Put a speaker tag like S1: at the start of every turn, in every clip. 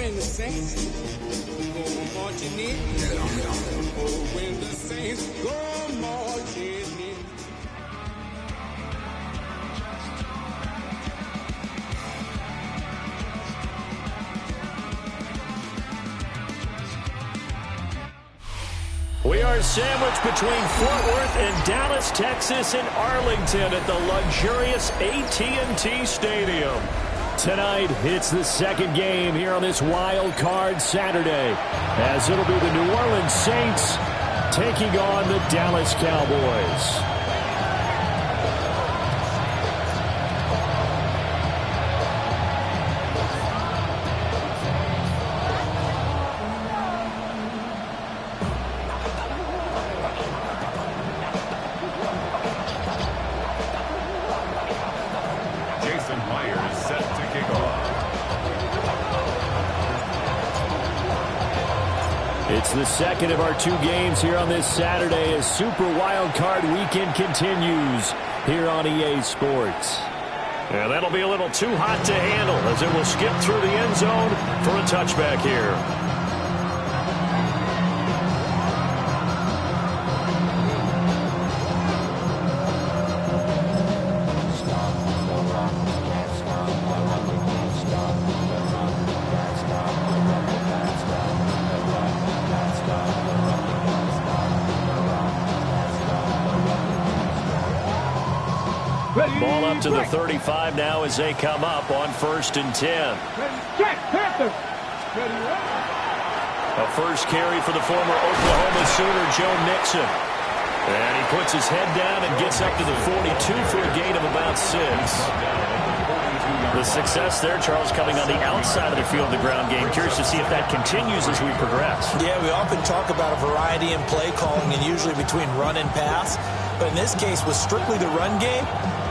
S1: when the Saints go marching in. Oh, when the Saints go marching in.
S2: We are sandwiched between Fort Worth and Dallas, Texas, and Arlington at the luxurious AT&T Stadium. Tonight, it's the second game here on this wild card Saturday, as it'll be the New Orleans Saints taking on the Dallas Cowboys. It's the second of our two games here on this Saturday as Super Wild Card Weekend continues here on EA Sports. And that'll be a little too hot to handle as it will skip through the end zone for a touchback here. Ball up to the 35 now as they come up on 1st and 10. A first carry for the former Oklahoma Sooner, Joe Mixon. And he puts his head down and gets up to the 42 for a gain of about 6. The success there, Charles, coming on the outside of the field, the ground game. Curious to see if that continues as we progress.
S3: Yeah, we often talk about a variety in play calling and usually between run and pass. But in this case, with strictly the run game,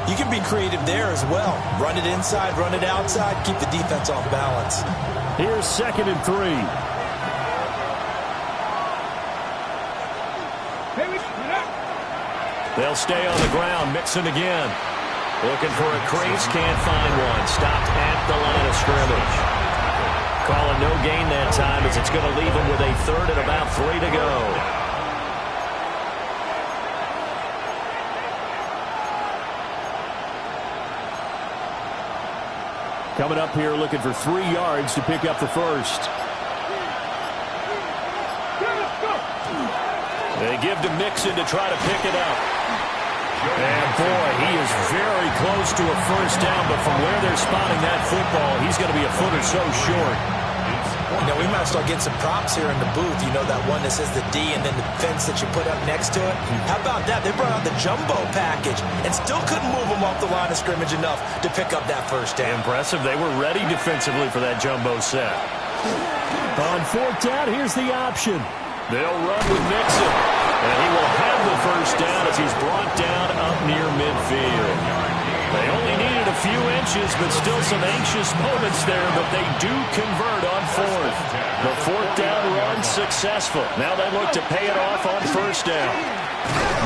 S3: you can be creative there as well. Run it inside, run it outside, keep the defense off balance.
S2: Here's 2nd and 3. They'll stay on the ground. Mixon again. Looking for a crease, can't find one. Stopped at the line of scrimmage. Calling no gain that time as it's going to leave him with a 3rd and about 3 to go. Coming up here looking for 3 yards to pick up the first. They give to Mixon to try to pick it up. And boy, he is very close to a first down, but from where they're spotting that football, he's going to be a foot or so short.
S3: You know, we might start getting some props here in the booth. You know that one that says the D and then the fence that you put up next to it? How about that? They brought out the jumbo package and still couldn't move them off the line of scrimmage enough to pick up that first down.
S2: Impressive. They were ready defensively for that jumbo set. On 4th down, here's the option. They'll run with Mixon. And he will have the first down as he's brought down up near midfield. They only needed a few inches, but still some anxious moments there, but they do convert on 4th. The 4th down run successful. Now they look to pay it off on 1st down.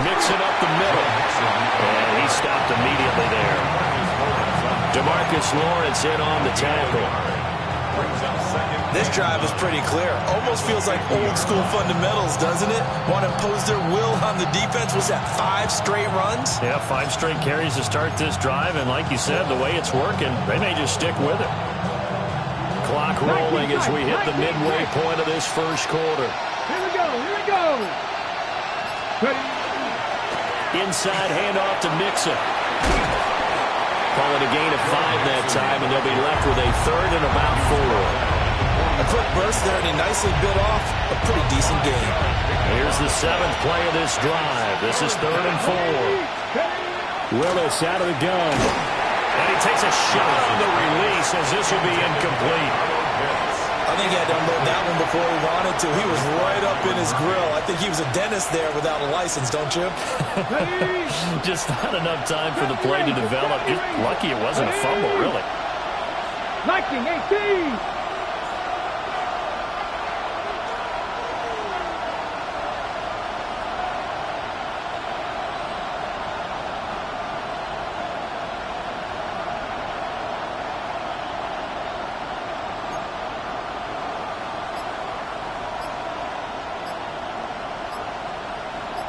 S2: Mixing up the middle. And he stopped immediately there. DeMarcus Lawrence in on the tackle.
S3: This drive is pretty clear. Almost feels like old school fundamentals, doesn't it? Want to impose their will on the defense. Was that 5 straight runs?
S2: Yeah, 5 straight carries to start this drive. And like you said, the way it's working, they may just stick with it. Clock rolling as we hit the midway point of this first quarter.
S4: Here we go, here we go. Ready.
S2: Inside handoff to Mixon. Calling a gain of 5 that time, and they'll be left with a 3rd and about 4.
S3: A quick burst there, and he nicely bit off a pretty decent game.
S2: Here's the 7th play of this drive. This is 3rd and 4. Willis out of the gun. And he takes a shot on the release as this will be incomplete.
S3: I think he had to unload that one before he wanted to. He was right up in his grill. I think he was a dentist there without a license, don't you?
S2: Just not enough time for the play to develop. Just lucky it wasn't a fumble, really.
S4: Liking 18.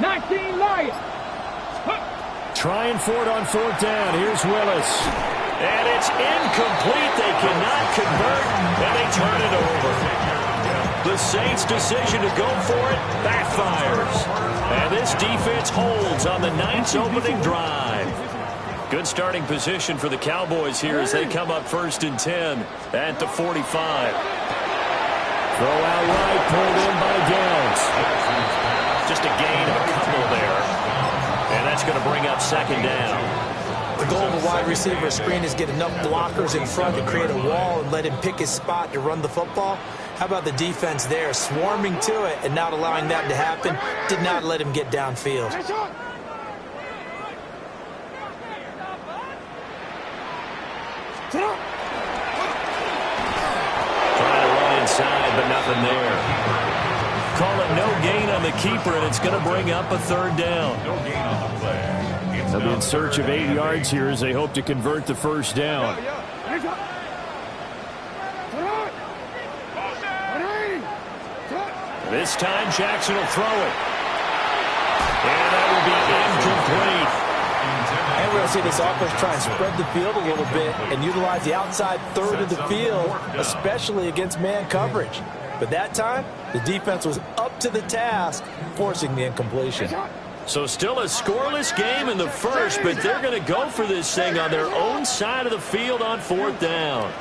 S4: 19 Lions.
S2: Trying for it on 4th down. Here's Willis. And it's incomplete. They cannot convert, and they turn it over. The Saints' decision to go for it backfires. And this defense holds on the Knights' opening drive. Good starting position for the Cowboys here as they come up 1st and 10 at the 45. Throw out right, pulled in by Downs. Just a gain of a couple there. And that's going to bring up 2nd down.
S3: The goal of a wide receiver screen is get enough blockers in front to create a wall and let him pick his spot to run the football. How about the defense there, swarming to it and not allowing that to happen? Did not let him get downfield.
S2: Trying to run inside, but nothing there. Call it no gain on the keeper, and it's going to bring up a 3rd down.
S5: No gain on the play.
S2: They'll be in search of 8 yards here as they hope to convert the 1st down. This time Jackson will throw it. And that will be incomplete.
S3: And we're going to see this offense try and spread the field a little bit and utilize the outside 3rd of the field, especially against man coverage. But that time, the defense was up to the task, forcing the incompletion.
S2: So still a scoreless game in the 1st, but they're going to go for this thing on their own side of the field on 4th down.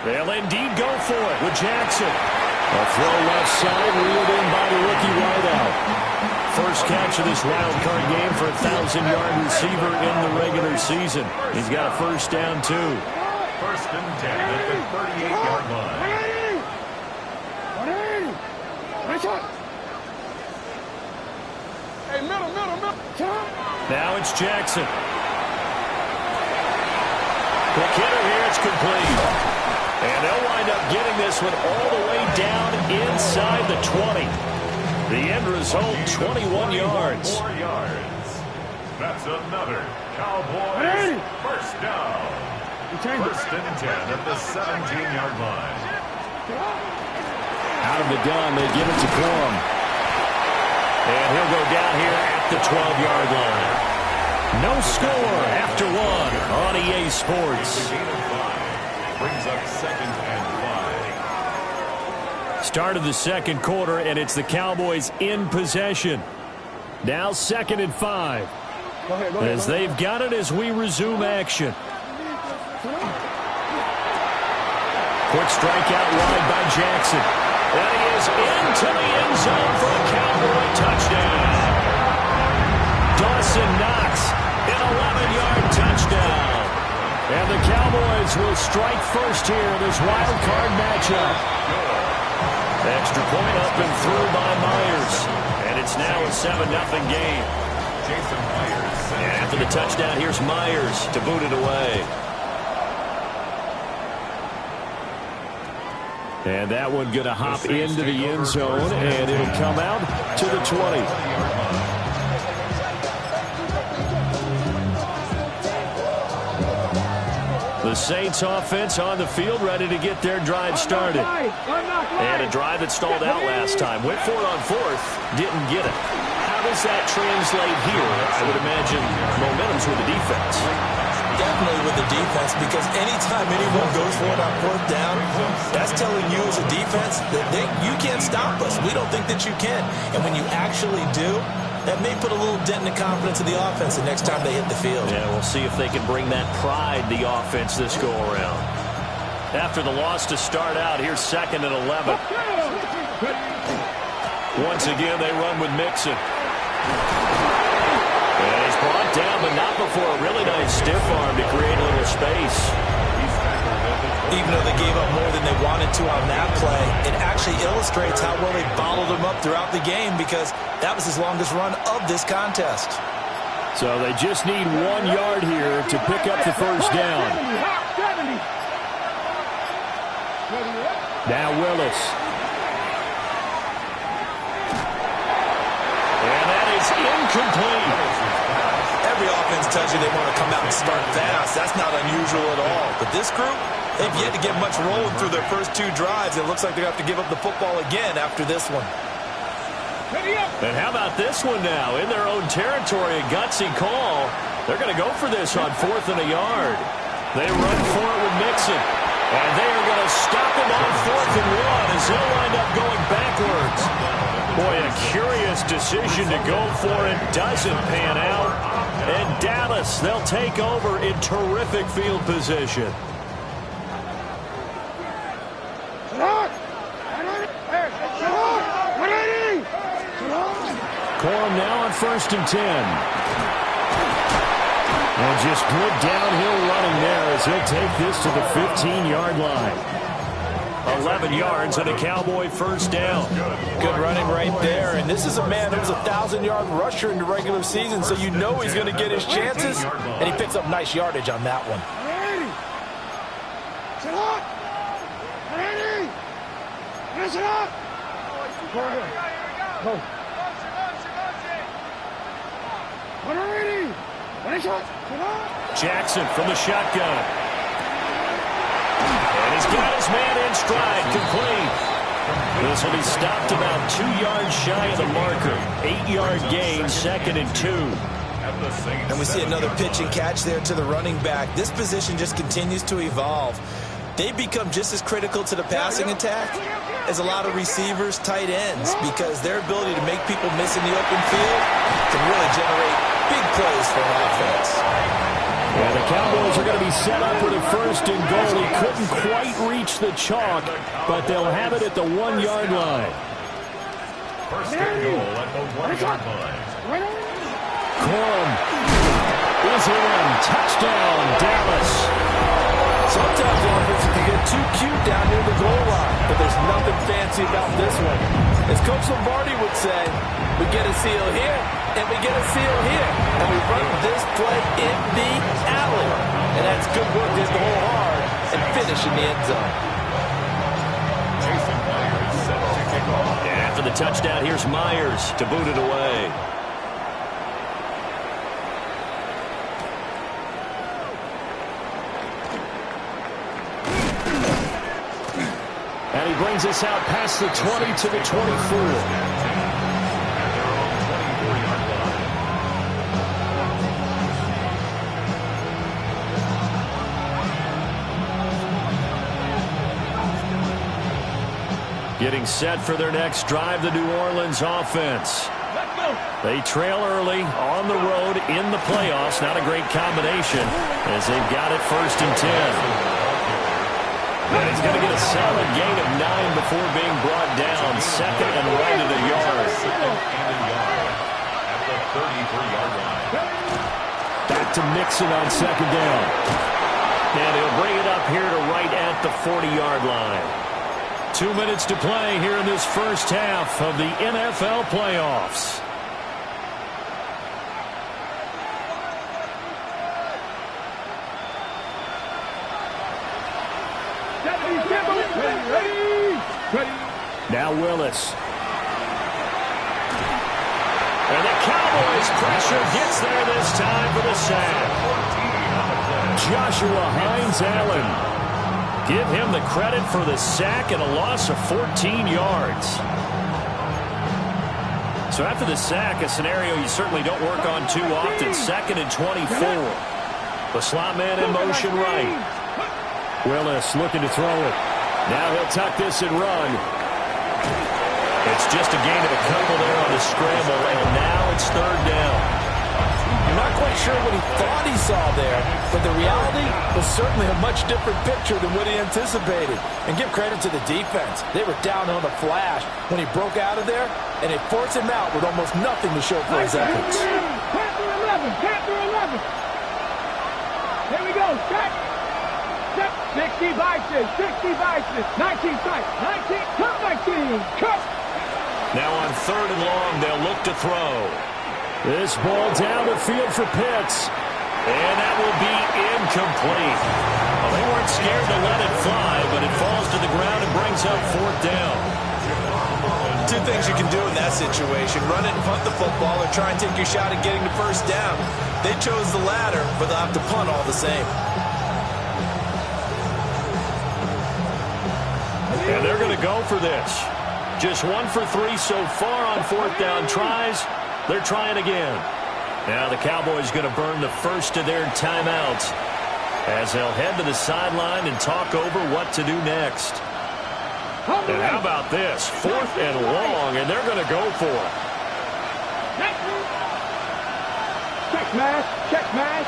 S2: They'll indeed go for it with Jackson. A throw left side, reeled in by the rookie wideout. First catch of this wild card game for a 1,000-yard receiver in the regular season. He's got a 1st down, too.
S5: 1st and 10 at the 38-yard line.
S4: Hey, middle.
S2: Now it's Jackson. Quick hitter here, it's complete. And they'll wind up getting this one all the way down inside the 20. The end result, 21 yards.
S5: 4 yards. That's another Cowboys 1st down. 1st and 10 at the 17-yard line.
S2: Out of the gun, they give it to Plum. And he'll go down here at the 12-yard line. No score after 1 on EA Sports.
S5: Brings up 2nd and 5.
S2: Start of the 2nd quarter, and it's the Cowboys in possession. Now 2nd and 5. As they've got it as we resume action. Quick strike out wide by Jackson. And he is into the end zone for a Cowboy touchdown. Dawson Knox, an 11-yard touchdown. And the Cowboys will strike first here in this wild card matchup. Extra point up and through by Myers. And it's now a 7-0 game.
S5: Jason Myers.
S2: And after the touchdown, here's Myers to boot it away. And that one going to hop into the end zone, and it'll come out to the 20. The Saints offense on the field, ready to get their drive started. And a drive that stalled out last time. Went for it on 4th, didn't get it. How does that translate here? I would imagine momentum's with the defense.
S3: Definitely with the defense, because anytime anyone goes for it on 4th down, that's telling you as a defense that you can't stop us. We don't think that you can. And when you actually do, that may put a little dent in the confidence of the offense the next time they hit the field.
S2: Yeah, we'll see if they can bring that pride, the offense, this go-around. After the loss to start out, here's 2nd and 11. Once again, they run with Mixon. And he's brought down, but not before a really nice stiff arm to create a little space.
S3: Even though they gave up more than they wanted to on that play, it actually illustrates how well they bottled him up throughout the game, because that was his longest run of this contest.
S2: So they just need 1 yard here to pick up the 1st down. Now Willis. And that is incomplete.
S3: Every offense tells you they want to come out and start fast. That's not unusual at all. But this group, they've yet to get much rolling through their first 2 drives. It looks like they're going to have to give up the football again after this one.
S2: And how about this one now? In their own territory, a gutsy call. They're going to go for this on 4th and a yard. They run for it with Mixon. And they are going to stop him on 4th and 1 as they'll wind up going backwards. Boy, a curious decision to go for it. Doesn't pan out. And Dallas, they'll take over in terrific field position. Corum now on 1st and 10. And just good downhill running there as he'll take this to the 15-yard line. 11 yards and a Cowboy first down.
S3: Good running right there. And this is a man who was a 1,000-yard rusher in the regular season, so you know he's going to get his chances. And he picks up nice yardage on that one.
S2: Jackson from the shotgun. And he's got his man in stride, complete. This will be stopped about 2 yards shy of the marker. 8-yard gain, 2nd and 2.
S3: And we see another pitch and catch there to the running back. This position just continues to evolve. They become just as critical to the passing attack as a lot of receivers, tight ends, because their ability to make people miss in the open field can really generate big plays for an offense.
S2: Yeah, the Cowboys are going to be set up with a 1st and goal. He couldn't quite reach the chalk, but they'll have it at the 1-yard line.
S5: 1st and goal at the 1-yard line.
S2: Corum is in. Touchdown, Dallas.
S3: Sometimes offenses can get too cute down near the goal line, but there's nothing fancy about this one. As Coach Lombardi would say, we get a seal here, and we get a seal here, and we run this play in the alley. And that's good work to hit the hole hard and finish in the end zone.
S5: Jason Myers set to kick off.
S2: And after the touchdown, here's Myers to boot it away. And he brings us out past the 20 to the 24. Getting set for their next drive, the New Orleans offense. They trail early on the road in the playoffs. Not a great combination as they've got it 1st and 10. And he's going to get a solid gain of 9 before being brought down. 2nd and right at a yard.
S5: At the 33-yard line.
S2: Back to Mixon on 2nd down. And he'll bring it up here to right at the 40-yard line. 2 minutes to play here in this first half of the NFL playoffs. Now Willis. And the Cowboys pressure gets there this time for the sack. Joshua Hines-Allen. Give him the credit for the sack and a loss of 14 yards. So after the sack, a scenario you certainly don't work on too often. 2nd and 24. The slot man in motion right. Willis looking to throw it. Now he'll tuck this and run. It's just a gain of a couple there on the scramble, and now it's 3rd down.
S3: I'm not quite sure what he thought he saw there, but the reality was certainly a much different picture than what he anticipated. And give credit to the defense. They were down on the flash when he broke out of there, and they forced him out with almost nothing to show for his efforts.
S4: Panther 11, Panther 11. Here we go, set. 60 vices, 60 vices, 19 sight, 19, cut 19, cut.
S2: Now on 3rd and long, they'll look to throw. This ball down the field for Pitts. And that will be incomplete. Well, they weren't scared to let it fly, but it falls to the ground and brings up 4th down.
S3: Two things you can do in that situation: run it and punt the football, or try and take your shot at getting the first down. They chose the latter, but they'll have to punt all the same.
S2: And they're going to go for this. Just 1 for 3 so far on 4th down tries. They're trying again. Now the Cowboys going to burn the first of their timeouts as they'll head to the sideline and talk over what to do next. And how about this? 4th and long, and they're going to go for it.
S4: Check smash, check smash.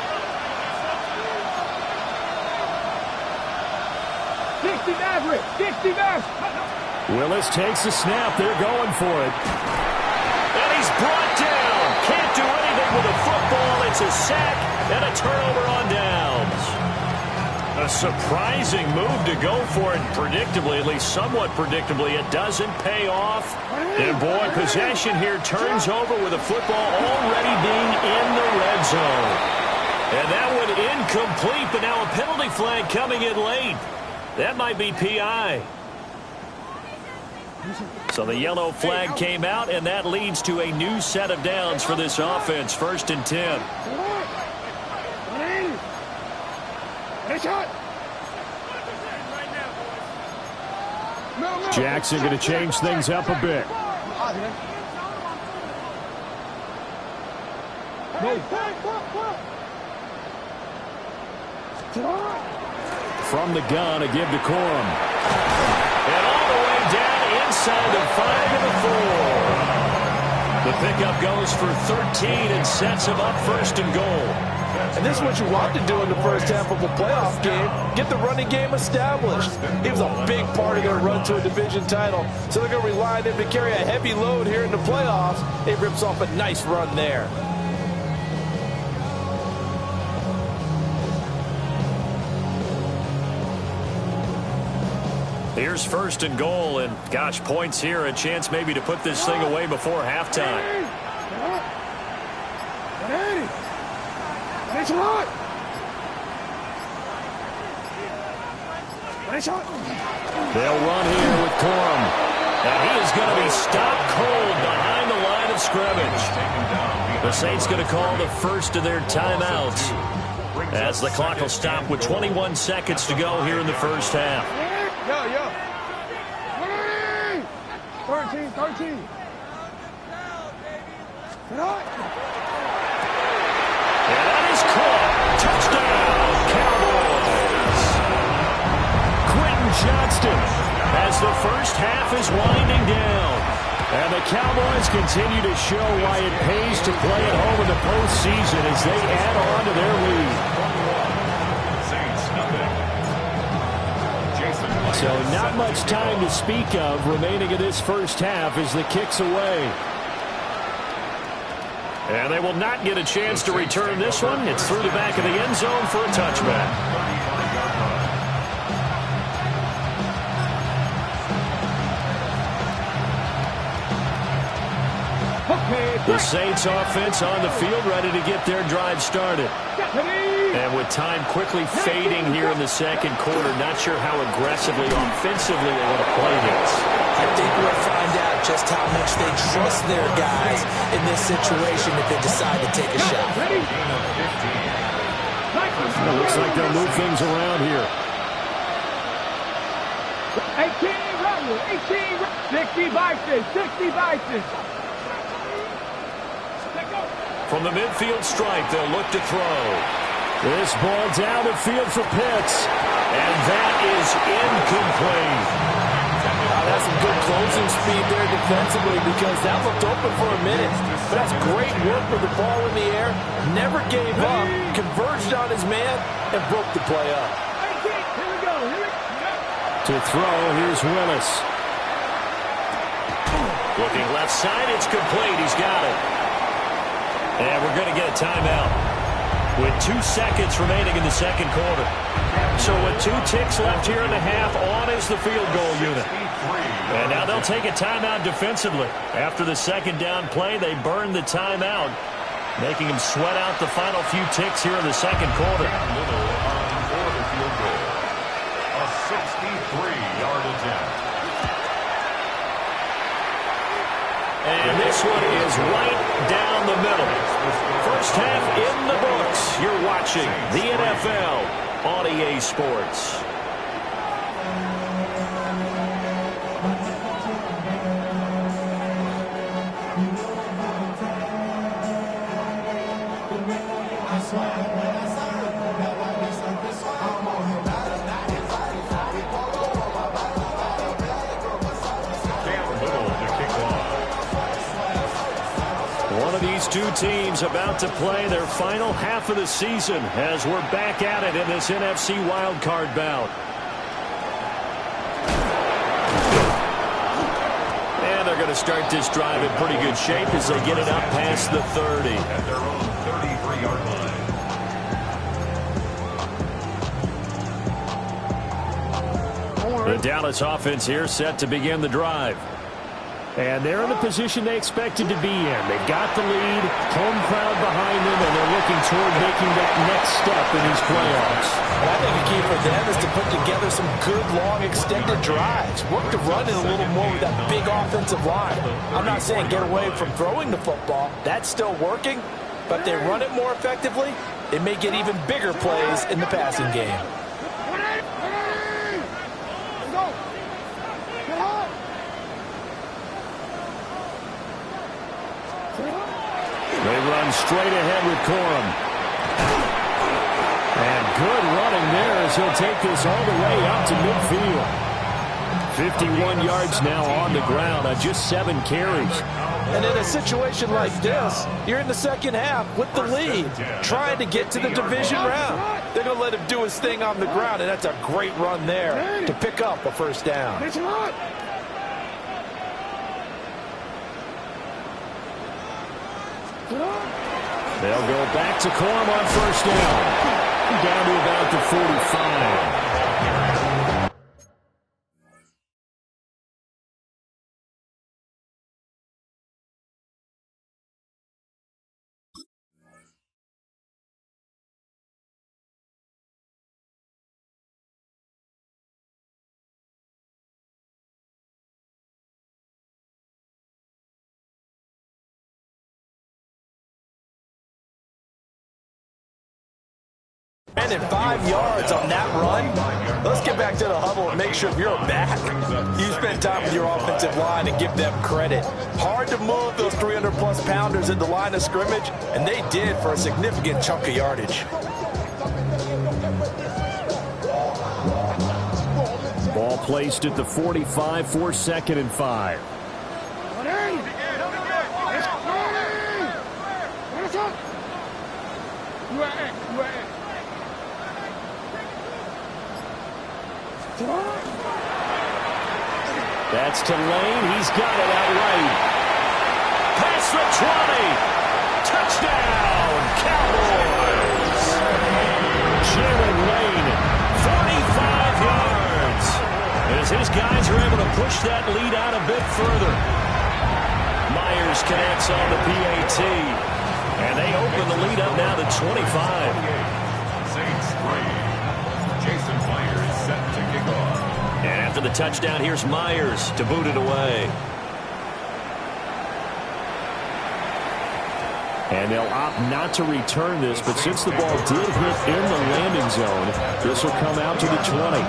S4: 60 Maverick, 60 Maverick.
S2: Willis takes the snap. They're going for it. And he's brought down. Can't do anything with a football. It's a sack and a turnover on downs. A surprising move to go for it. Predictably, at least somewhat predictably, it doesn't pay off. And boy, possession here turns over with a football already being in the red zone. And that one incomplete, but now a penalty flag coming in late. That might be PI. So the yellow flag came out, and that leads to a new set of downs for this offense. 1st and 10. Jackson going to change things up a bit. From the gun, a give to Corum. And all the way down inside the 5 and the 4. The pickup goes for 13 and sets him up 1st and goal.
S3: And this is what you want to do in the first half of a playoff game. Get the running game established. He was a big part of their run to a division title. So they're going to rely on him to carry a heavy load here in the playoffs. It rips off a nice run there.
S2: Here's 1st and goal, and gosh, points here, a chance maybe to put this thing away before halftime. They'll run here with Corum. And he is going to be stopped cold behind the line of scrimmage. The Saints going to call the first of their timeouts as the clock will stop with 21 seconds to go here in the first half.
S4: 13.
S2: And that is caught. Touchdown, Cowboys. Quentin Johnston as the first half is winding down. And the Cowboys continue to show why it pays to play at home in the postseason as they add on to their lead. So not much time to speak of remaining in this first half as the kick's away. And they will not get a chance to return this one. It's through the back of the end zone for a touchback. The Saints offense on the field ready to get their drive started. And with time quickly fading here in the second quarter, not sure how aggressively offensively they want to play this.
S3: I think we'll find out just how much they trust their guys in this situation if they decide to take a shot.
S2: It looks like they'll move things around here.
S4: 60 Bison.
S2: From the midfield stripe, they'll look to throw. This ball down the field for Pitts. And that is incomplete.
S3: That's some good closing speed there defensively because that looked open for a minute. But that's great work with the ball in the air. Never gave up, converged on his man, and broke the play up.
S4: Here we go.
S2: To throw, here's Willis. Looking left side, it's complete. He's got it. And we're going to get a timeout with 2 seconds remaining in the second quarter. So with 2 ticks left here in the half, on is the field goal unit. And now they'll take a timeout defensively. After the second down play, they burn the timeout. making him sweat out the final few ticks here in the second quarter.
S5: Little on for the field goal. A 63-yard attempt.
S2: And this one is right down the middle. First half in the books. You're watching the NFL on EA Sports. These two teams about to play their final half of the season as we're back at it in this NFC wildcard bout. And they're going to start this drive in pretty good shape as they get it up past the 30.
S5: At their own 33-yard line.
S2: The Dallas offense here set to begin the drive. And they're in the position they expected to be in. They've got the lead, home crowd behind them, and they're looking toward making that next step in these playoffs.
S3: I think the key for them is to put together some good, long, extended drives. Work the run in a little more with that big offensive line. I'm not saying get away from throwing the football. That's still working. But if they run it more effectively, they may get even bigger plays in the passing game.
S2: They run straight ahead with Corum. And good running there as he'll take this all the way up to midfield. 51 yards now on the ground on just 7 carries.
S3: And in a situation like this, you're in the second half with the lead, trying to get to the division round. They're going to let him do his thing on the ground, and that's a great run there to pick up a first down.
S2: They'll go back to Corum on first down. Down to about the 45.
S3: And 5 yards on that run. Let's get back to the huddle and make sure you're back. You spend time with your offensive line and give them credit. Hard to move those 300-plus pounders in the line of scrimmage, and they did for a significant chunk of yardage.
S2: Ball placed at the 45 for 2nd and 5. That's to Lane. He's got it outright. Past the 20. Touchdown, Cowboys. Jalen Lane, 45 yards. As his guys are able to push that lead out a bit further. Myers connects on the PAT. And they open the lead up now to 25.
S5: Saints 3. Jason Myers set to kick off.
S2: And after the touchdown, here's Myers to boot it away. And they'll opt not to return this, but since the ball did hit in the landing zone, this will come out to the 20.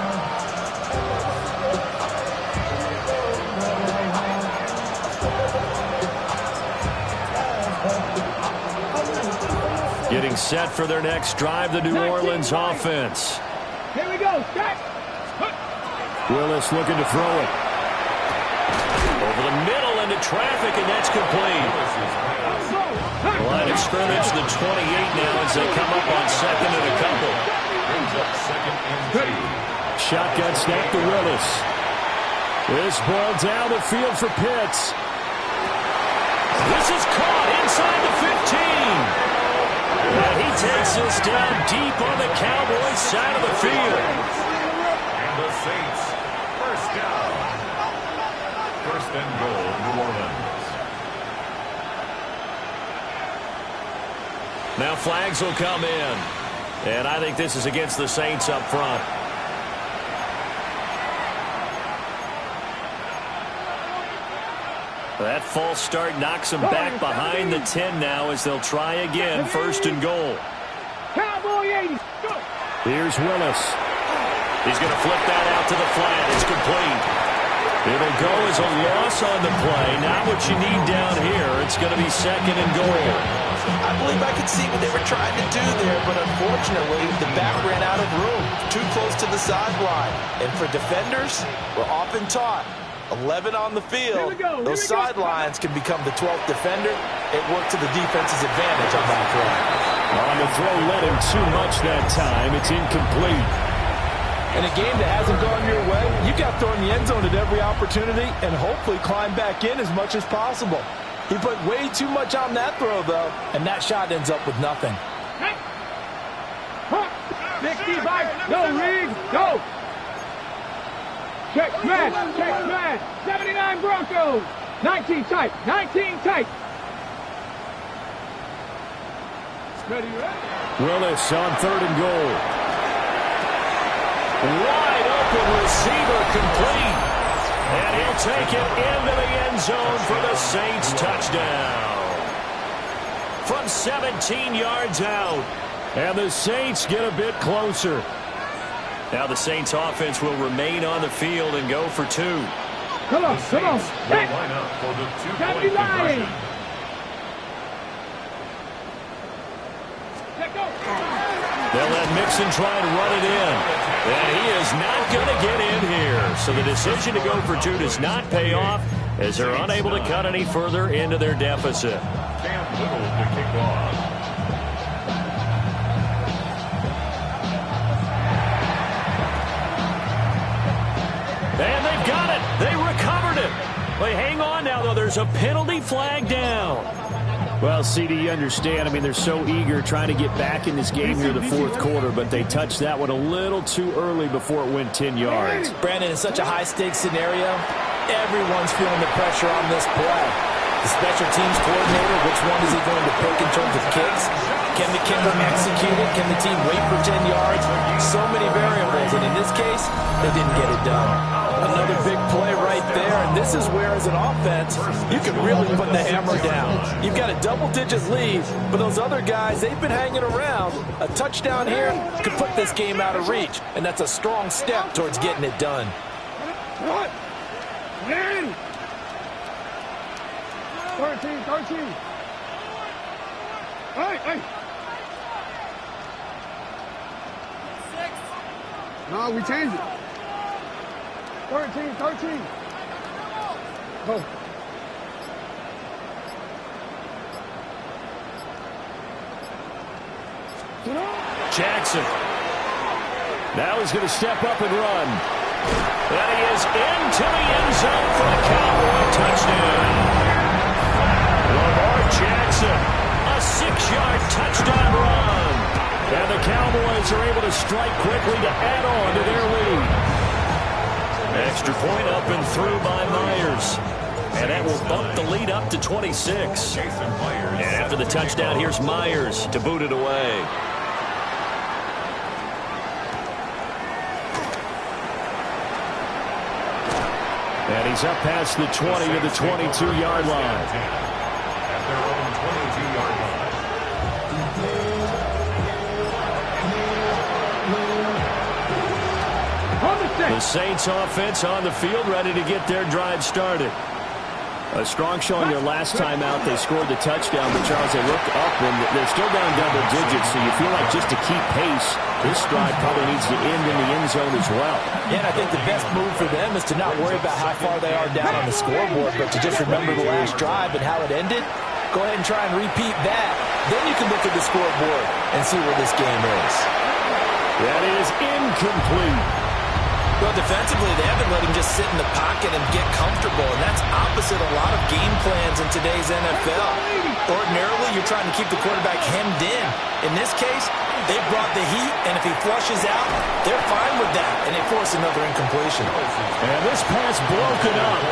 S2: Getting set for their next drive, the New Orleans offense.
S4: Here we go, Scott.
S2: Willis looking to throw it. Over the middle into traffic, and that's complete. Line of scrimmage, the 28 now as they come up on 2nd and a couple.
S5: Brings up 2nd and 2.
S2: Shotgun snap to Willis. This ball down the field for Pitts. This is caught inside the 15. And he takes this down deep on the Cowboys side of the field.
S5: And the Saints, first down. 1st and goal, New Orleans.
S2: Now flags will come in. And I think this is against the Saints up front. That false start knocks them back behind the 10 now as they'll try again, 1st and goal.
S4: Cowboy 80.
S2: Here's Willis. He's going to flip that out to the flat. It's complete. It'll go as a loss on the play. Not what you need down here. It's going to be 2nd and goal.
S3: I believe I could see what they were trying to do there, but unfortunately, the back ran out of room. Too close to the sideline. And for defenders, we're often taught 11 on the field. Those sidelines can become the 12th defender. It worked to the defense's advantage on that throw.
S2: On the throw, led him too much that time. It's incomplete.
S3: In a game that hasn't gone your way, you got thrown in the end zone at every opportunity and hopefully climb back in as much as possible. He put way too much on that throw, though, and that shot ends up with nothing.
S4: 65. Go, Reed. Go. Check smash. 79 Broncos. 19 tight. 19 tight. Ready.
S2: Willis on 3rd and goal. Wide open receiver complete. And he'll take it into the end zone for the Saints touchdown. From 17 yards out. And the Saints get a bit closer. Now the Saints offense will remain on the field and go for 2.
S4: Come on.
S5: Will line up for the 2-point conversion.
S2: They'll let Mixon try and run it in. And he is not going to get in here. So the decision to go for 2 does not pay off as they're unable to cut any further into their deficit.
S5: Cam Little to kick off.
S2: And they've got it. They recovered it. They hang on now, though. There's a penalty flag down.
S6: Well, CD, you understand. I mean, they're so eager trying to get back in this game here in the 4th quarter, but they touched that one a little too early before it went 10 yards.
S3: Brandon, in such a high-stakes scenario, everyone's feeling the pressure on this play. The special teams coordinator, which one is he going to pick in terms of kicks? Can the kicker execute it? Can the team wait for 10 yards? So many variables, and in this case, they didn't get it done. Another big play right there, and this is where, as an offense, you can really put the hammer down. You've got a double-digit lead, but those other guys, they've been hanging around. A touchdown here could put this game out of reach, and that's a strong step towards getting it done.
S4: What? 13. Hey. No, we changed it. 13. Go.
S2: Jackson. Now he's going to step up and run. And he is into the end zone for the Cowboy touchdown. Lamar Jackson, a 6-yard touchdown run. And the Cowboys are able to strike quickly to add on to their lead. Extra point up and through by Myers. And that will bump the lead up to 26. And after the touchdown, here's Myers to boot it away. And he's up past the 20 to the 22-yard line.
S5: At their own 22-yard line.
S2: The Saints offense on the field, ready to get their drive started.
S6: A strong showing their last time out. They scored the touchdown, but Charles, they looked up and they're still down double digits, so you feel like just to keep pace, this drive probably needs to end in the end zone as well.
S3: Yeah, and I think the best move for them is to not worry about how far they are down on the scoreboard, but to just remember the last drive and how it ended. Go ahead and try and repeat that. Then you can look at the scoreboard and see where this game is.
S2: That is incomplete.
S3: Well, defensively, they haven't let him just sit in the pocket and get comfortable, and that's opposite a lot of game plans in today's NFL. Ordinarily, you're trying to keep the quarterback hemmed in. In this case, they brought the heat, and if he flushes out, they're fine with that, and they force another incompletion.
S2: And this pass broken up.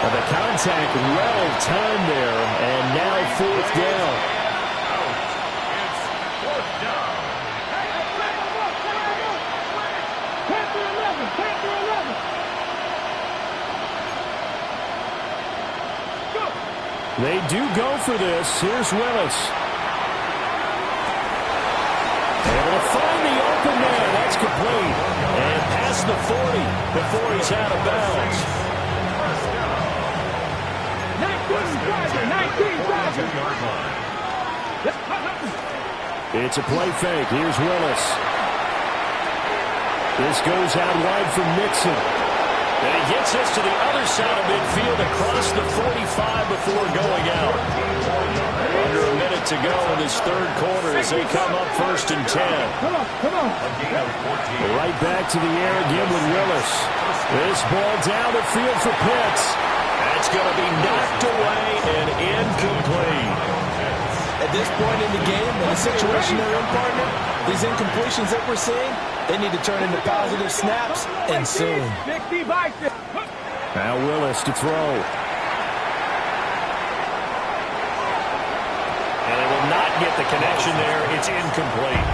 S2: And the contact well timed there, and now 4th down.
S6: They do go for this. Here's Willis. Able to find the open man. That's complete. And past the 40 before he's out of bounds.
S4: 19-yard line.
S6: It's a play fake. Here's Willis. This goes out wide for Mixon.
S2: And he gets this to the other side of midfield across the 45 before going out. Under a minute to go in this third quarter as they come up 1st and 10.
S4: Come on.
S6: Right back to the air again with Willis. This ball down the field for Pitts.
S2: That's going to be knocked away and incomplete.
S3: At this point in the game, in the situation they're in, partner, these incompletions that we're seeing, they need to turn into positive snaps, and soon.
S4: 60 by 6.
S6: Now Willis to throw.
S2: And they will not get the connection there. It's incomplete.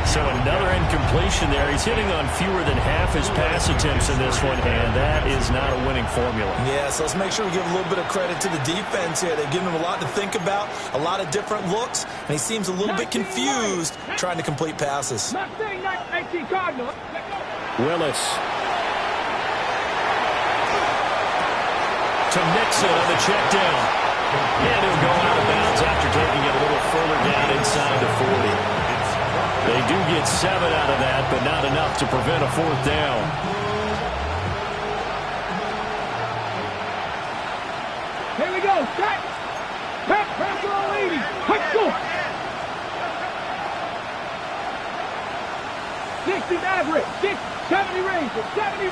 S2: So another incompletion there. He's hitting on fewer than half his pass attempts in this one, and that is not a winning formula.
S3: Yeah, so let's make sure we give a little bit of credit to the defense here. They've given him a lot to think about, a lot of different looks, and he seems a little bit confused trying to complete passes.
S4: Not saying 19 Cardinals.
S6: Willis.
S2: To Mixon on the check down. And he'll go out of bounds after taking it a little further down inside the 40. They do get 7 out of that, but not enough to prevent a 4th down.
S4: Here we go. Set. Pressure on Lady. Let's go. 60 average. 70 range. 70.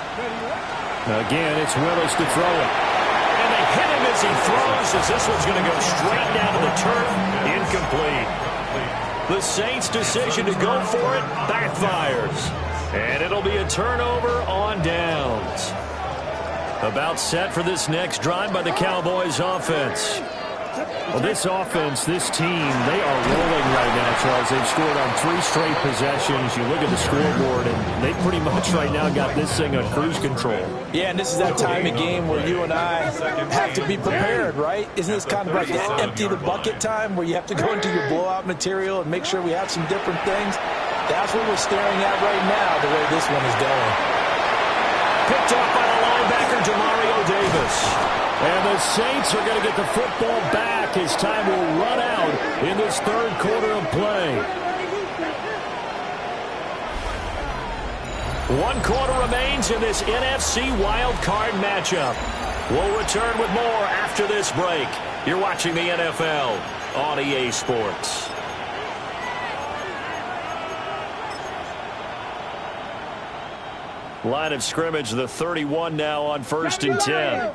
S6: Again, it's Willis to throw it.
S2: And they hit him as he throws, as this one's going to go straight down to the turf. Incomplete. The Saints' decision to go for it backfires. And it'll be a turnover on downs. About set for this next drive by the Cowboys offense.
S6: Well, this offense, this team, they are rolling right now, Charles. They've scored on 3 straight possessions. You look at the scoreboard, and they pretty much right now got this thing on cruise control.
S3: Yeah, and this is that time of game where you and I have to be prepared, right? Isn't this kind of like the empty the bucket time where you have to go into your blowout material and make sure we have some different things? That's what we're staring at right now, the way this one is going.
S2: Picked up by the linebacker, Demario Davis.
S6: And the Saints are going to get the football back as time will run out in this third quarter of play.
S2: 1 quarter remains in this NFC Wild Card matchup. We'll return with more after this break. You're watching the NFL on EA Sports. Line of scrimmage, the 31 now on 1st and 10.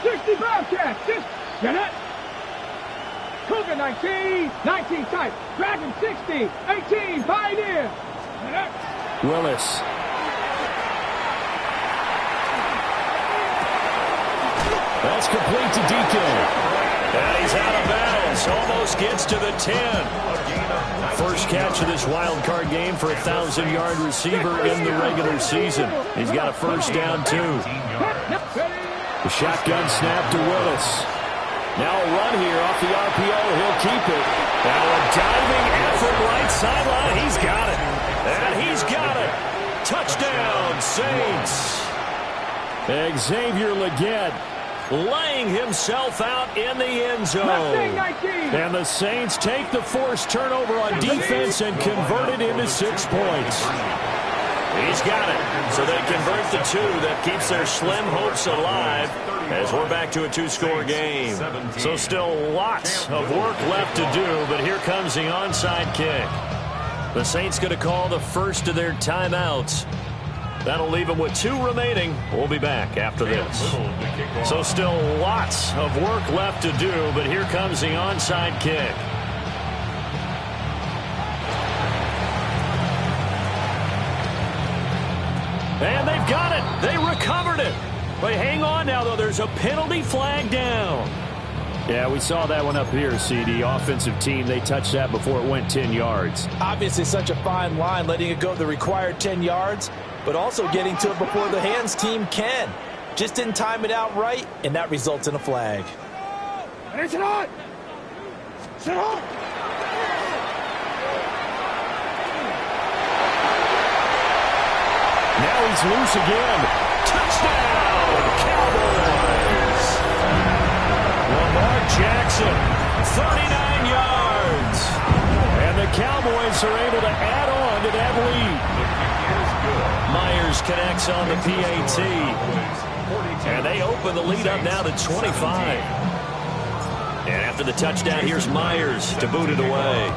S4: 60 Bobcats. Get it. Cougar 19 tight. Dragon 60. 18 Pioneer.
S6: Willis. That's complete to DK.
S2: And he's out of bounds. Almost gets to the 10. First catch of this wild card game for a 1,000-yard receiver in the regular season. He's got a first down, too.
S6: The shotgun snap to Willis. Now a run here off the RPO. He'll keep it.
S2: Now a diving effort right sideline. He's got it. And he's got it. Touchdown, Saints.
S6: Xavier Legette
S2: laying himself out in the end zone.
S6: And the Saints take the forced turnover on defense and convert it into 6 points.
S2: He's got it. So they convert the 2 that keeps their slim hopes alive as we're back to a 2-score game. So still lots of work left to do, but here comes the onside kick. The Saints going to call the first of their timeouts. That'll leave them with 2 remaining. We'll be back after this. So still lots of work left to do, but here comes the onside kick. And they've got it. They recovered it. But hang on now, though. There's a penalty flag down.
S6: Yeah, we saw that one up here, CD. Offensive team, they touched that before it went 10 yards.
S3: Obviously such a fine line, letting it go the required 10 yards, but also getting to it before the hands team can. Just didn't time it out right, and that results in a flag.
S4: Sit on! Sit on!
S2: Now he's loose again. Touchdown, Cowboys! Lamar Jackson, 39 yards. And the Cowboys are able to add on to that lead. Myers connects on the PAT. And they open the lead up now to 25. And after the touchdown, here's Myers to boot it away.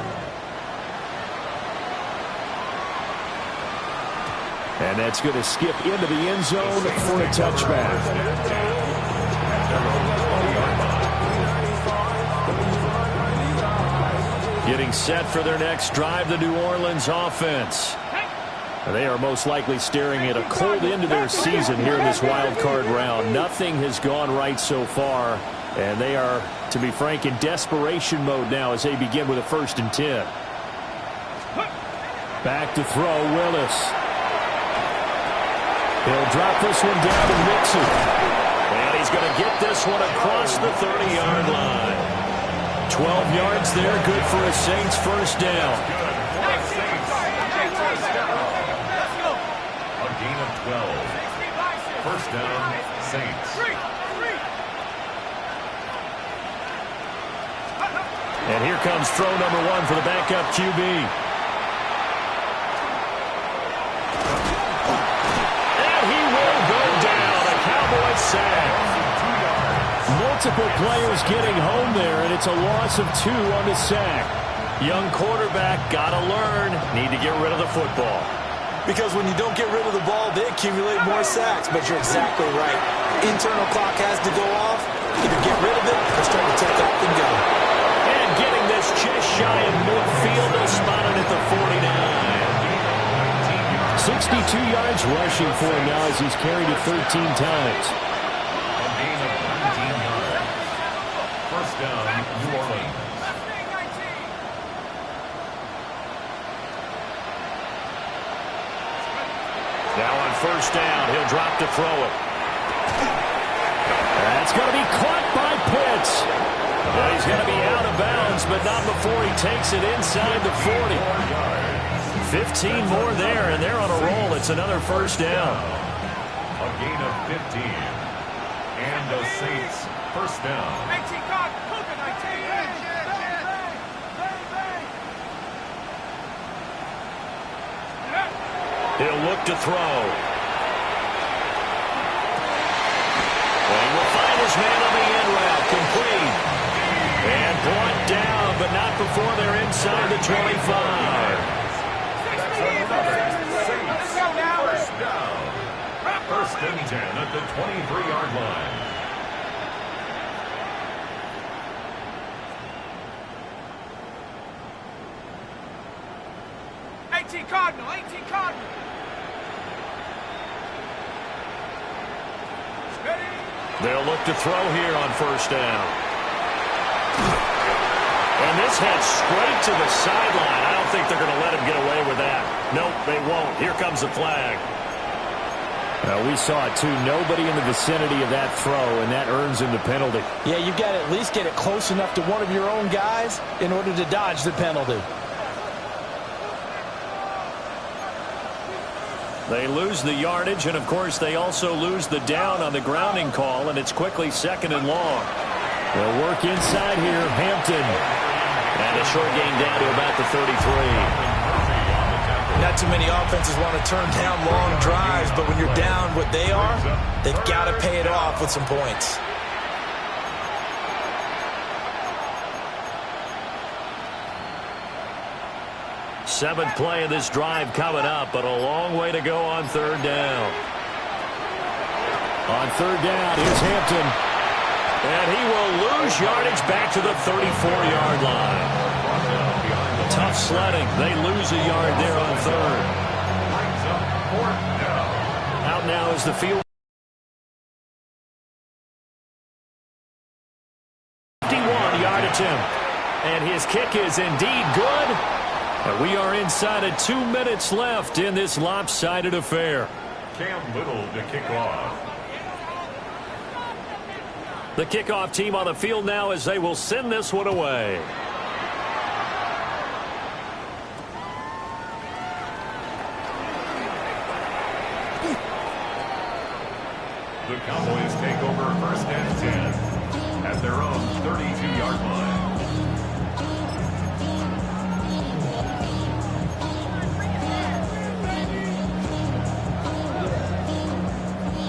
S2: And that's going to skip into the end zone for a touchback. Getting set for their next drive, the New Orleans offense. They are most likely staring at a cold end to their season here in this wild card round. Nothing has gone right so far, and they are, to be frank, in desperation mode now as they begin with a 1st and 10. Back to throw, Willis. He'll drop this one down to Mixon. And he's going to get this one across the 30-yard line. 12 yards there, good for a Saints first down.
S5: A gain of 12. First down, Saints.
S2: And here comes throw number 1 for the backup QB. And he will go down. A Cowboys sack. Multiple players getting home there, and it's a loss of 2 on the sack. Young quarterback, gotta learn. Need to get rid of the football.
S3: Because when you don't get rid of the ball, they accumulate more sacks. But you're exactly right. Internal clock has to go off. Either get rid of it or start to take off and go.
S2: And getting this just shy of midfield, they'll spot it at the 49. 62 yards rushing for him now as he's carried it 13 times.
S5: A gain of 19 yards. First down, New Orleans.
S2: Now on first down, he'll drop to throw it. That's going to be caught by Pitts. Well, he's going to be out of bounds, but not before he takes it inside the 40. 15 more there, and they're on a roll. It's another first down.
S5: A gain of 15. And the Saints first down.
S2: He'll look to throw. Well, he will find his man on the end route. Complete. And brought down, but not before they're inside the 25.
S5: Saints first down. First and 10 at the 23-yard line.
S4: Cardinal.
S2: They'll look to throw here on first down. And this heads straight to the sideline. I don't think they're going to let him get away with that. Nope, they won't. Here comes the flag. We saw it, too. Nobody in the vicinity of that throw, and that earns him the penalty.
S3: Yeah, you've got to at least get it close enough to one of your own guys in order to dodge the penalty.
S2: They lose the yardage, and, of course, they also lose the down on the grounding call, and it's quickly 2nd and long. They'll work inside here, Hampton. And a short gain down to about the 33.
S3: Not too many offenses want to turn down long drives, but when you're down what they are, they've got to pay it off with some points.
S2: Seventh play of this drive coming up, but a long way to go on third down. On third down, here's Hampton. And he will lose yardage back to the 34-yard line. Tough sledding. They lose a yard there on third. Out now is the field. 51-yard attempt. And his kick is indeed good. And we are inside of 2 minutes left in this lopsided affair.
S5: Cam Little to kick off.
S2: The kickoff team on the field now as they will send this one away.
S5: The Cowboys take over 1st and 10 at their own 32-yard line.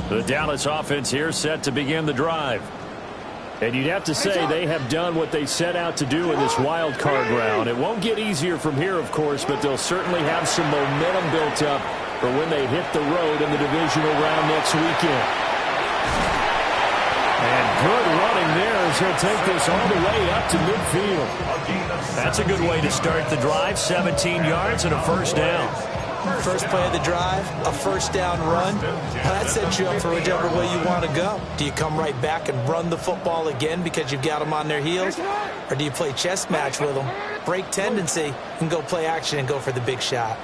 S2: The Dallas offense here set to begin the drive.
S6: And you'd have to say they have done what they set out to do in this wild card round. It won't get easier from here, of course, but they'll certainly have some momentum built up for when they hit the road in the divisional round next weekend.
S2: And good running there as he'll take this all the way up to midfield. That's a good way to start the drive. 17 yards and a first down.
S3: First play of the drive, a first down run. That sets you up for whichever way you want to go. Do you come right back and run the football again because you've got them on their heels? Or do you play chess match with them, break tendency, and go play action and go for the big shot?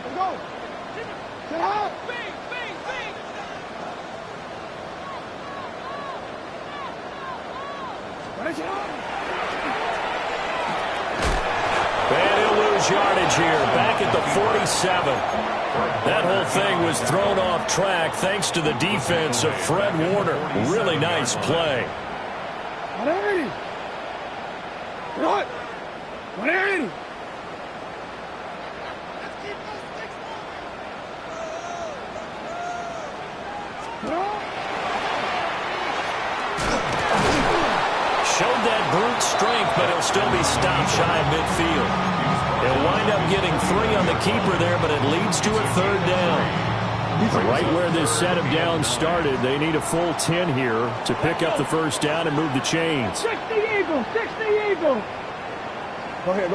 S2: And he'll lose yardage here, back at the 47. That whole thing was thrown off track thanks to the defense of Fred Warner. Really nice play.
S4: 180. Good. 180.
S2: Showed that brute strength, but he'll still be stopped shy of midfield. He'll wind up getting 3 on the keeper there, but it leads to a third down.
S6: Right where this set of downs started, they need a full 10 here to pick up the first down and move the chains.
S4: 60 Eagles, 60 Eagles. Go ahead.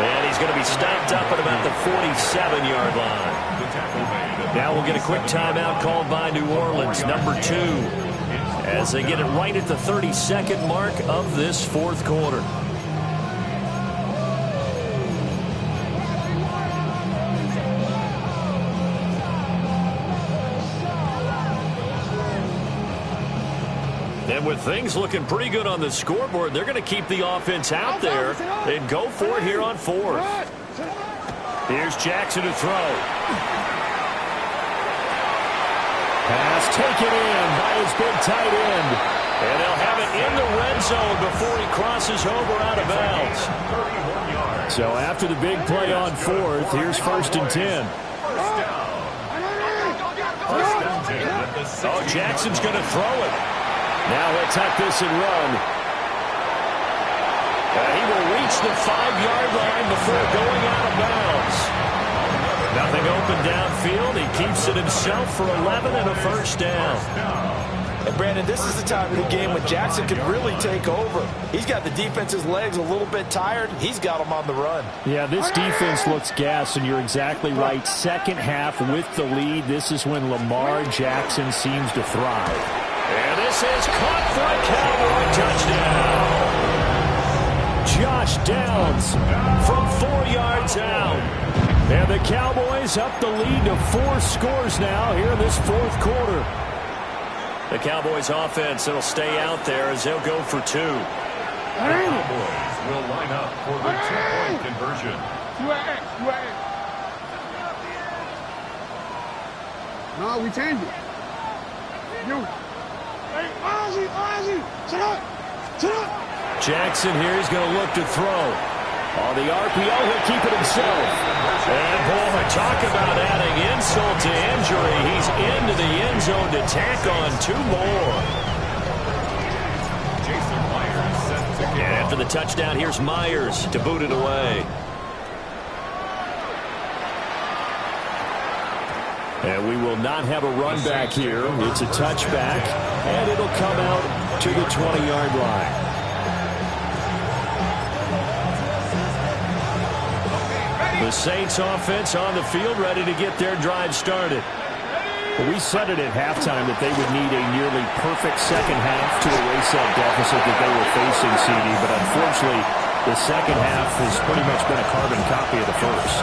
S2: And he's going to be stopped up at about the 47-yard line. Now we'll get a quick timeout called by New Orleans, number 2, as they get it right at the 32nd mark of this fourth quarter. And with things looking pretty good on the scoreboard, they're going to keep the offense out there and go for it here on 4th. Here's Jackson to throw.
S6: Pass taken in by his big tight end.
S2: And they'll have it in the red zone before he crosses over out of bounds.
S6: So after the big play on 4th, here's 1st and 10.
S2: Oh, Jackson's going to throw it.
S6: Now he'll tuck this and run.
S2: He will reach the 5-yard line before going out of bounds. Nothing open downfield. He keeps it himself for 11 and a first down.
S3: And Brandon, this is the time of the game when Jackson could really take over. He's got the defense's legs a little bit tired. He's got them on the run.
S6: Yeah, this defense looks gassed, and you're exactly right. Second half with the lead, this is when Lamar Jackson seems to thrive.
S2: And this is caught for a Cowboy touchdown.
S6: Josh Downs from 4 yards out. And the Cowboys up the lead to 4 scores now here in this fourth quarter.
S2: The Cowboys offense, it'll stay out there as they'll go for 2.
S5: The Cowboys will line up for the 2-point conversion.
S4: No, we change it. You. Hey, Ozzy, sit up.
S2: Jackson here is going to look to throw. On the RPO, he'll keep it himself. And boy, talk about adding insult to injury. He's into the end zone to tack on 2 more.
S5: Jason Myers set to kick
S2: And after the touchdown, here's Myers to boot it away.
S6: And we will not have a run back here. It's a touchback, and it'll come out to the 20-yard line.
S2: The Saints offense on the field, ready to get their drive started.
S6: Well, we said it at halftime that they would need a nearly perfect second half to erase that deficit that they were facing, CD, but unfortunately, the second half has pretty much been a carbon copy of the first.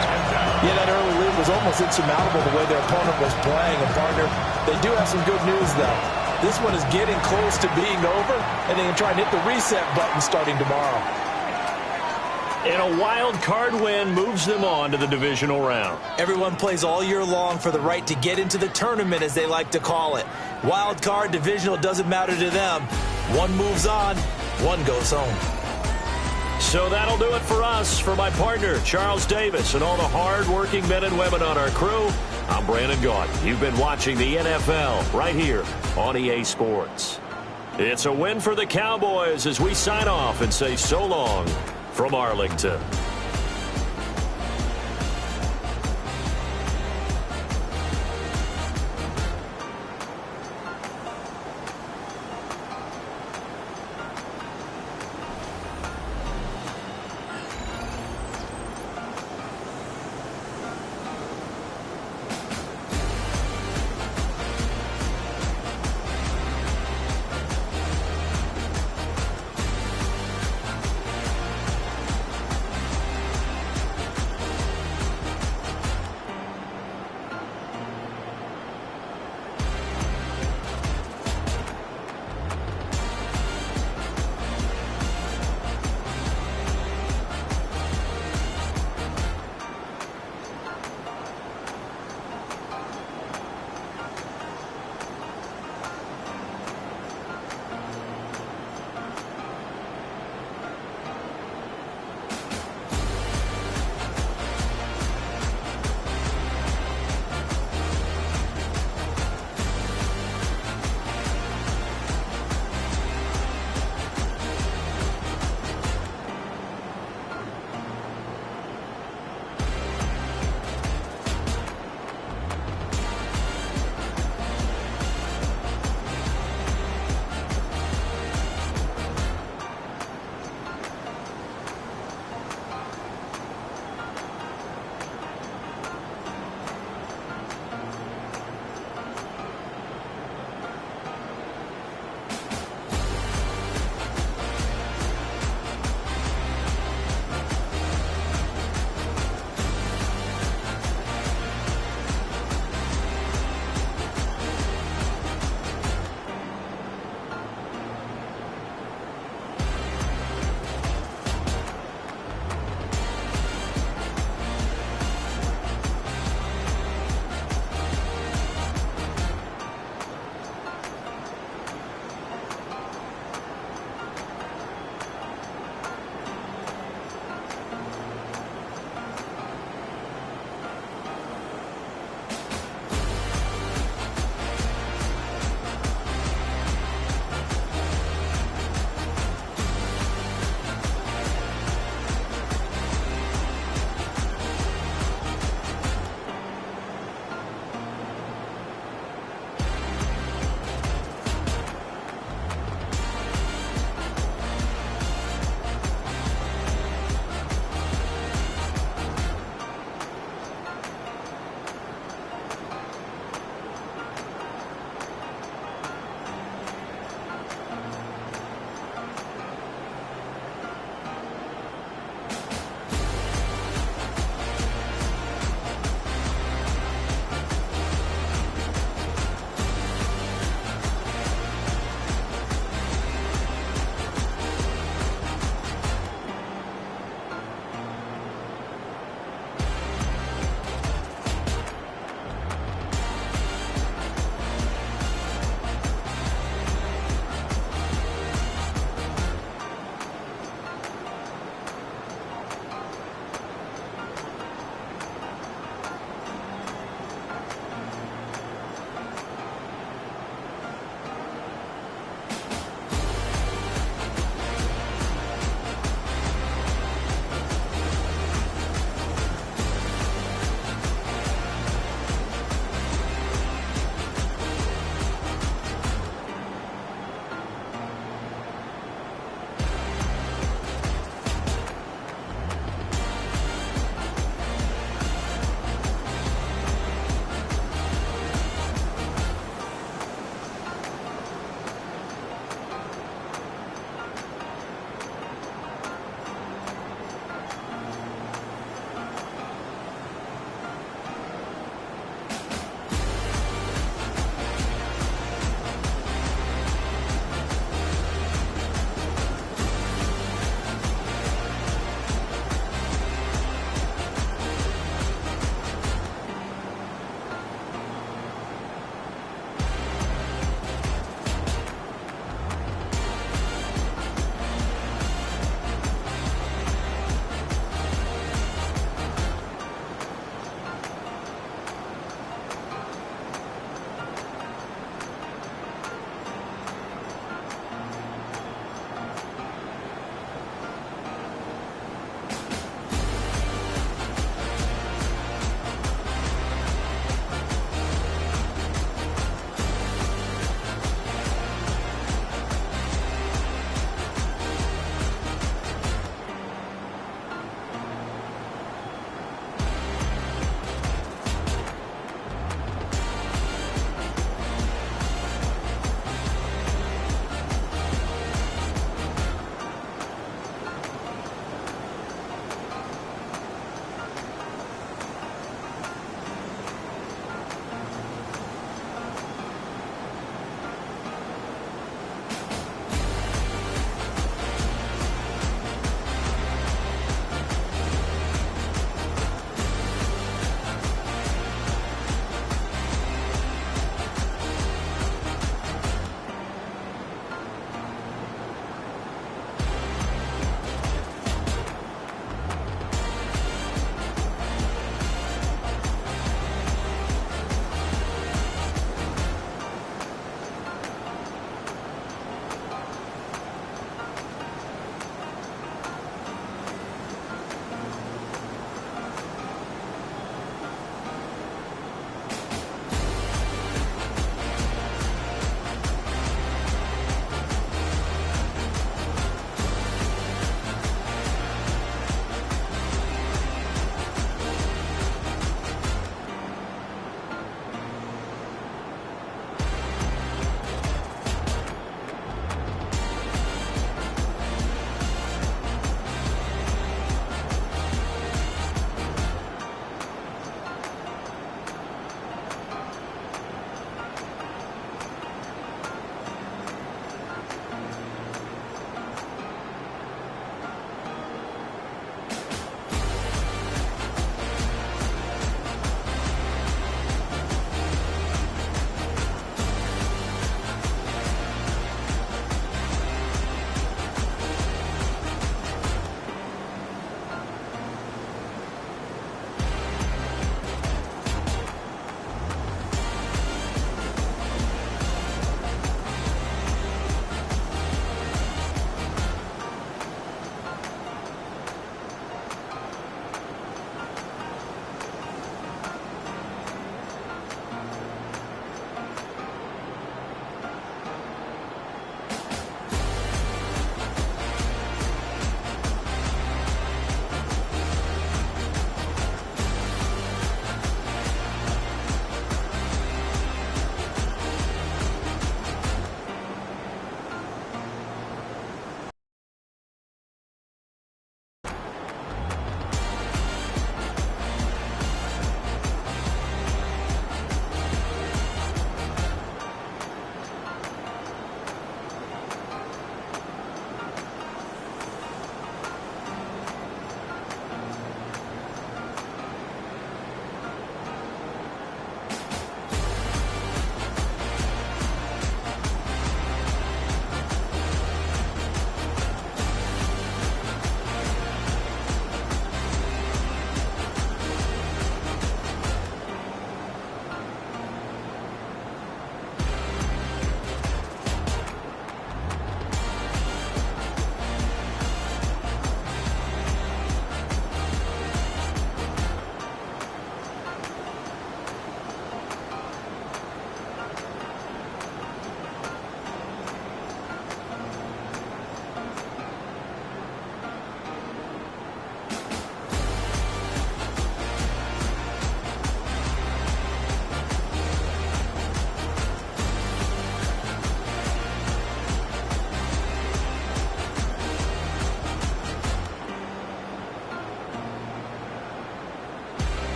S3: Yeah, that early lead was almost insurmountable the way their opponent was playing. And, partner, they do have some good news, though. This one is getting close to being over, and they can try and hit the reset button starting tomorrow.
S2: And a wild card win moves them on to the divisional round.
S3: Everyone plays all year long for the right to get into the tournament, as they like to call it. Wild card, divisional, doesn't matter to them. One moves on, one goes home.
S2: So that'll do it for us. For my partner, Charles Davis, and all the hard-working men and women on our crew, I'm Brandon Gaudin. You've been watching the NFL right here on EA Sports. It's a win for the Cowboys as we sign off and say so long from Arlington.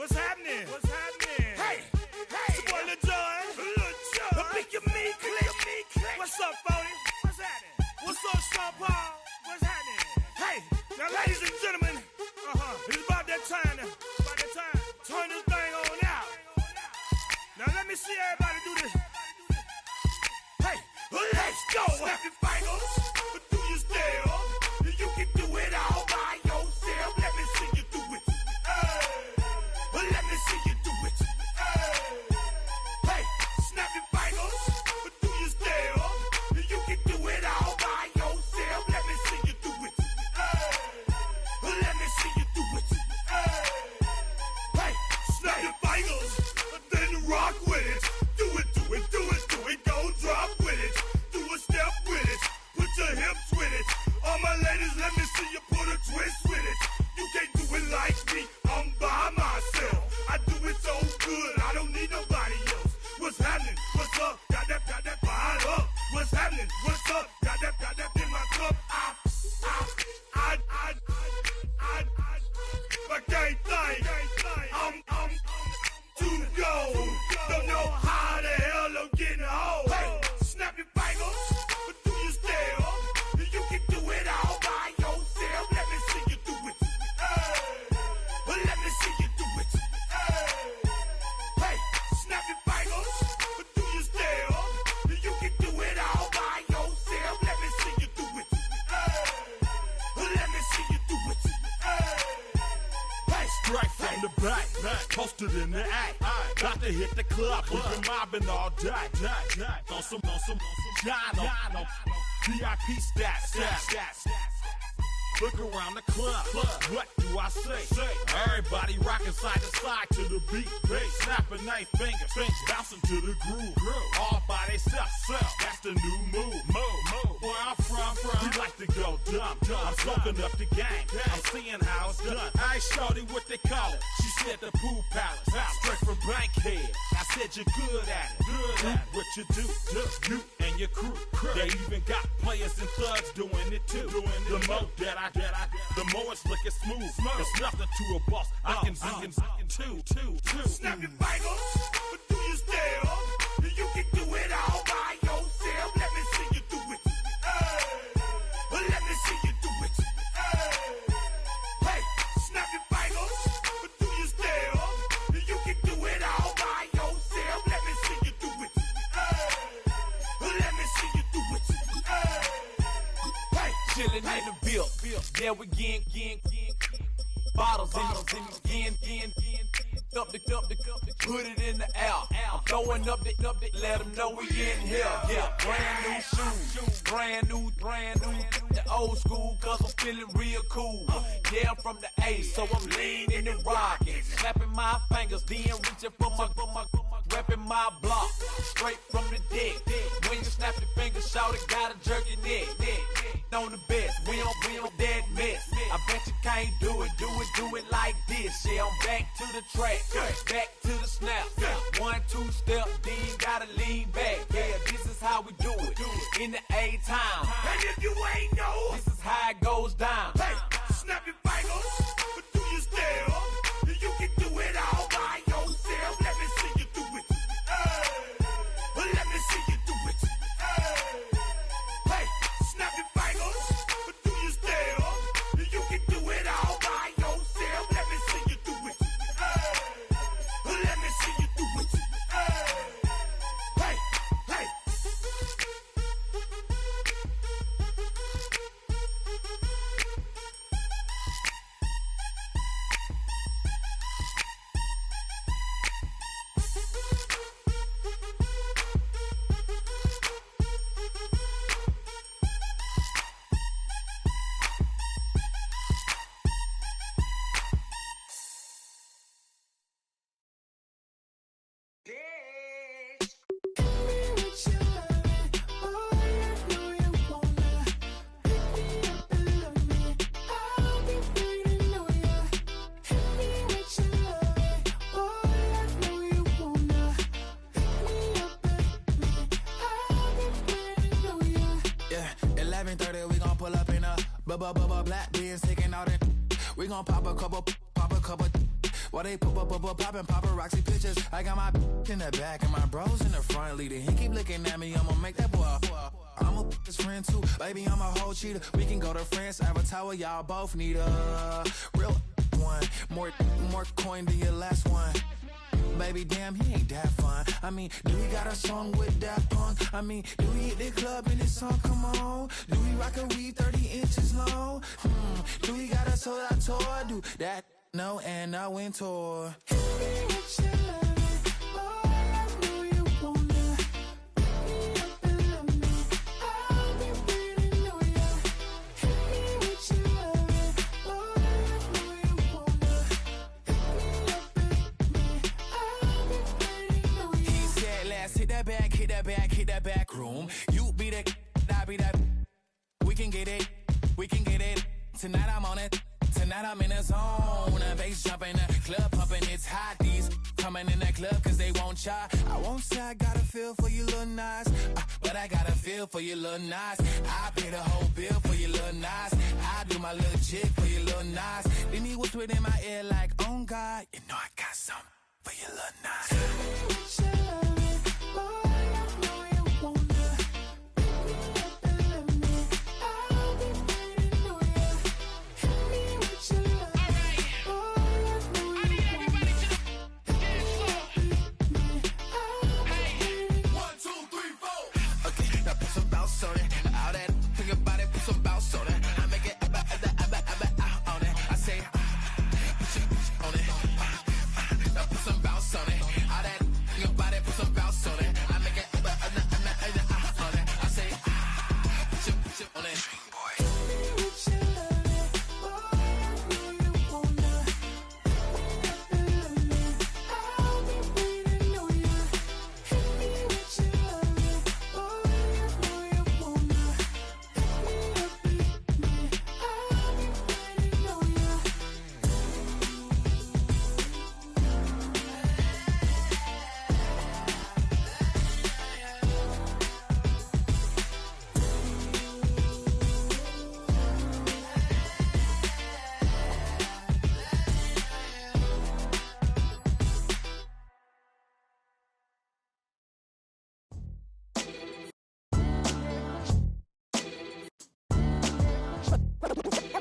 S7: What's happening? What's happening? Hey, it's your boy Lil Jon. The Pick Your Me Click. What's up, Phony? What's happening? What's up, Sean Paul? What's happening? Hey, now ladies and gentlemen, it's about that time. Turn this thing on out. Now let me see everybody do this. Hey, let's go. Snap your fingers, but do you still? You can do it all by yourself. Let me see you do it. Let me see you do it. Hey, snap your fingers, but do you still? You can do it all by yourself. Let me see you do it. Let me see you do it. Hey, snap your fingers, then rock with it. Do it, do it, do it, do it. Go drop with it. Do a step with it. Put your hips with it. All my ladies, let me see you put a twist with it. You can't do it like me. I'm by myself. I do it so good. I don't need nobody else. What's happening? What's up? Got that fired up. What's happening? What's up? Got that in my cup. I can't think. I'm to go. Don't know how the hell I'm getting home. Hey, snap your fingers, but do you still? You can do it all by yourself. Let me see you do it. Let me see you do it. Hey, snap your fingers, but do you still? You can do it all by yourself. Let me see you do it. Let me see you do it. Hey, straight from the back, posted in the act. Got to hit the club, we've been mobbing all day. On some Jono, VIP stats. Look around the club, what do I say? Everybody rocking side to side to the beat. Snapping their fingers, bouncing to the groove. All by themselves, that's the new move. Where I'm from, we like to go dumb. I'm smoking up the game, I'm seeing how it's done. I ain't shorty what they call it. She said the pool palace, straight from Bankhead. I said you're good at it. What you do, you and your crew. They even got players and thugs doing it too. The more that the more it's looking smooth. It's nothing to a boss. I can two. Snap your fingers, but do you still? You can do it all by yourself. Let me see you do it. Let me see you do it. Hey, snap your fingers, but do you still? You can do it all by yourself. Let me see you do it. Let me see you do it. Hey, chillin' in the bill. Yeah, we getting bottles in again. Up the put it in the air. I'm throwing up the, let them know we in here. Yeah, brand new shoes, brand new. The old school, cause I'm feeling real cool. Yeah, I'm from the A, so I'm leaning and rocking. Snapping my fingers, then reaching for my repping my block. Straight from the deck. When you snap your fingers, shout it, gotta jerk your neck. On the best, we don't dead mess. I bet you can't do it like this. Yeah, I'm back to the track, back to the snap. 1, 2 step, then gotta lean back. Yeah, this is how we do it in the A-Town. And if you ain't know, this is how it goes down. Hey, snap your fingers, but do you still? You can do it all by yourself. Let me see you do it. Let me see you do it. Hey, snap your fingers, but do you still? You can do it all by yourself. Let me see you do it. Let me see you do it. Hey.
S8: Black beans taking out it. We gon' pop a couple. While they poppin' paparazzi pictures. I got my in the back and my bros in the front leader. He keep looking at me, I'ma make that boy. I'm a his friend too, baby, I'm a whole cheater. We can go to France, Avatar, y'all both need a real one. More coin than your last one. Baby, damn, he ain't that fun. I mean, do we got a song with that punk? I mean, do we hit the club in this song? Come on. Do we rock a weave 30 inches long? Do we got a sold out tour? Do that? No, and I went tour. Hit that back room. You be the, I be that. We can get it. Tonight I'm on it. Tonight I'm in a zone. A bass jumping, the club pumping. It's hot. These coming in that club cause they won't try. I won't say I got a feel for you little nice, but I got a feel for you little nice. I pay the whole bill for you little nice. I do my little jig for you little nice. Then he whispered in my ear like, oh God, you know I got something for you little nice.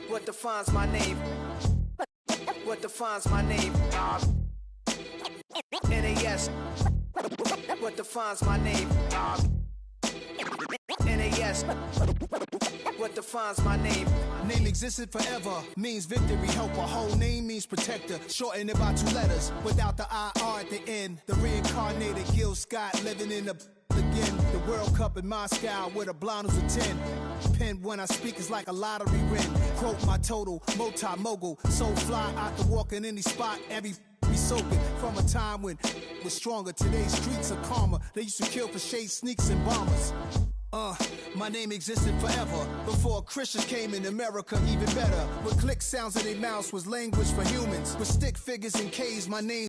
S9: What defines my name? What defines my name? NAS. What defines my name? NAS. What defines my name?
S10: Name existed forever, means victory, helper. Whole name means protector, shortened it by 2 letters. Without the IR at the end, the reincarnated Gil Scott living in the again. The World Cup in Moscow with a blind who's a 10. Pen when I speak is like a lottery win. Quote my total, multi-mogul. So fly out to walk in any spot, every be soaking. From a time when it was stronger, today's streets are calmer. They used to kill for shade sneaks and bombers. My name existed forever. Before Christians came in America, even better. With click sounds in their mouths was language for humans. With stick figures and K's, my name